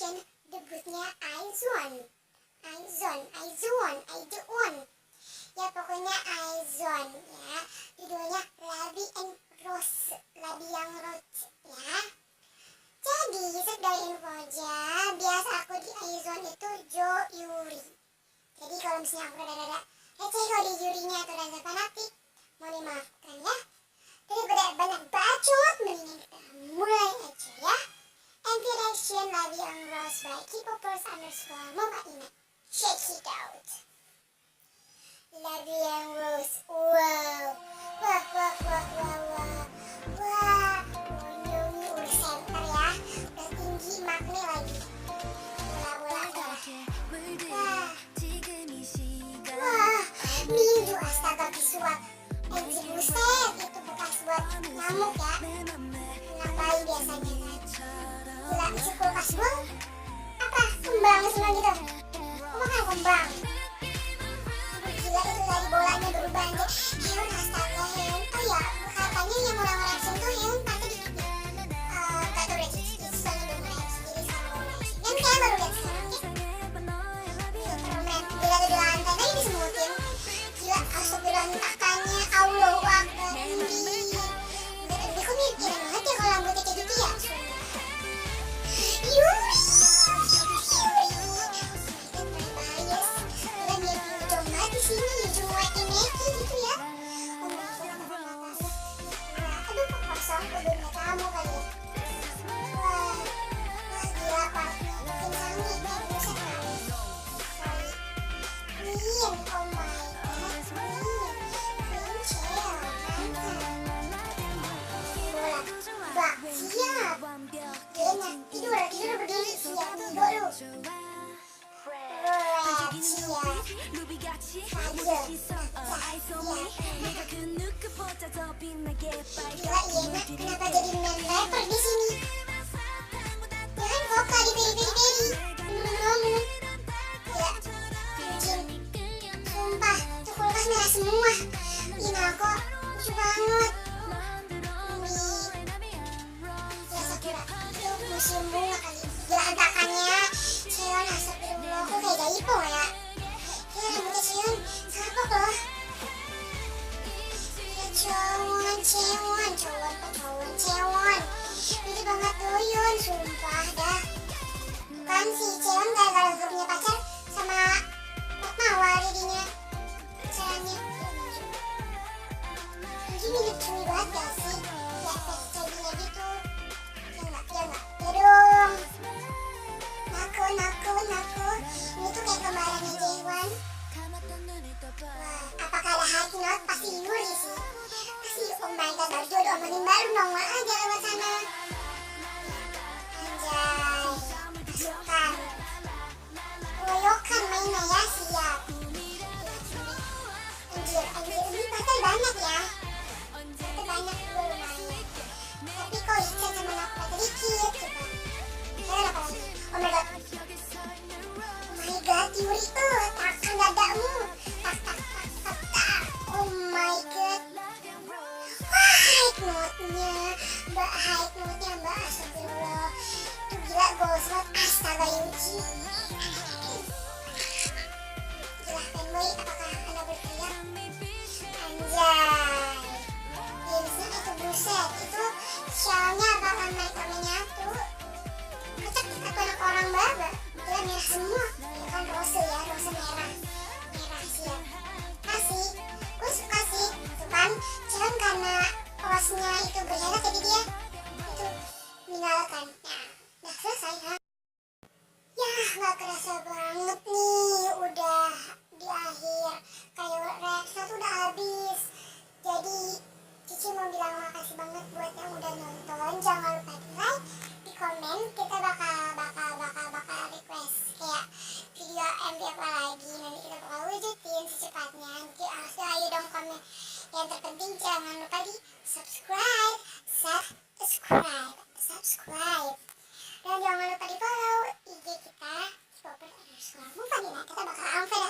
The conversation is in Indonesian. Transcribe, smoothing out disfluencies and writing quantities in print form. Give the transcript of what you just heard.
fashion debutnya Izone. Ya pokoknya Izone ya. Judulnya Labi and Rose, Labi yang Rose ya. Jadi sekedar info aja, biasa aku di Izone itu Jo Yuri. Jadi kalau misalnya aku rada-rada receh kalau di jurinya atau rada fanatik, mau dimaafkan ya. Daripada banyak bacot, mendingan kita mulai aja ya. Introduction Labi yang Rose by Kpopers _ Mulfandina. Check it out. Labi yang Rose, wow. Wah, ini udah center ya. Udah tinggi maknya lagi. Bola-bola wah, minggu astaga visual. Buset, itu bekas buat nyamuk ya. Anak bayi biasanya kan. Gila, isi kulkas gue apa? Kembang semua gitu. Kok makan kembang? Gila, itu dari bolanya berubah aja. Hewan astaga, hewan. Oh ya, katanya yang orang-orang sentuh hewan pasti dikit. Gak tau deh, soalnya belum reaksi. Jadi sekarang baru reaksi. Dan kayak baru lihat sekarang ya. Superman, gila tuh di lantai tadi disemutin. Gila, astagfirullah takkannya Allah Akbar. Dia kok mikir banget ya kalau rambutnya kayak gitu ya. Yuri. Udah mirip ujung banget di sini, ujung white neki gitu ya. Aduh kok kosong, kudurnya kamu kali ya. Wah, gila pak. Makin canggih nih, buset kali. Queen, oh my god, Queen Cel, mantap. Bola, bak, siap. Dia tidur berdiri, siap tidur lu. Red, siap. Ayo, gila Iena, kenapa jadi main rapper di sini? Dia kan vokal di peri-peri. Gila, YUJIN. Sumpah, itu kulkas merah semua. Ih, nako, lucu banget. Ya Sakura, itu museum bunga kali. Gila antakannya. Seon, astagfirullah, kok kayak typo ya? Gila rambutnya Seon, sapok loh. Gila cewon. Lucu banget doyun, sumpah dah. Bukan si Seon gara-gara gak punya pacar sama Mawar jadinya pacarannya. Ini mirip Cumi banget gak sih? Lihat jadinya gitu. Ya dong. Nako. Ini tuh kayak kembarannya Jaewon. Wah, apakah ada high note? Pasti Yuri sih. Pasti oh my god, baru jodoh omenin baru nongol aja lewat sana. Anjay, suka. Loyokan mainnya ya, siap. Anjir, ini pasal banyak ya. Itu banyak gue lumayan. Tapi kok Ica sama Nako kata dikit coba. Kalian apa lagi? Oh my god, Yuri tuh, takkan dadamu. Tak. Oh my god. Wah, high note-nya. Mbak, astagfirullah. Itu gila, goals banget. Astaga, YUJIN. Gila, fanboy, apakah anda berteriak? Anjay. Jeansnya itu buset. Itu shellnya bakal mereka menyatu. Kocak satu anak orang baba. Gila, merah semua. Ya kan rose ya, rose merah. Merah siap. Kasih. Gue suka sih. Tuh kan, cuman karena rose-nya itu berdarah jadi dia itu meninggalkan. Nah, udah selesai ha. Ya, gak kerasa banget nih, udah di akhir. Kayak reaksi tuh udah habis. Jadi, Cici mau bilang makasih banget buat yang udah nonton. Jangan lupa di like, di komen. Kita bakal request kayak video MV apa lagi. Nanti kita bakal wujudin secepatnya. Nanti ayo dong komen. Yang terpenting jangan lupa di subscribe. Dan jangan lupa di follow IG kita Kpopers _ Mulfandina. Kita bakal unfollow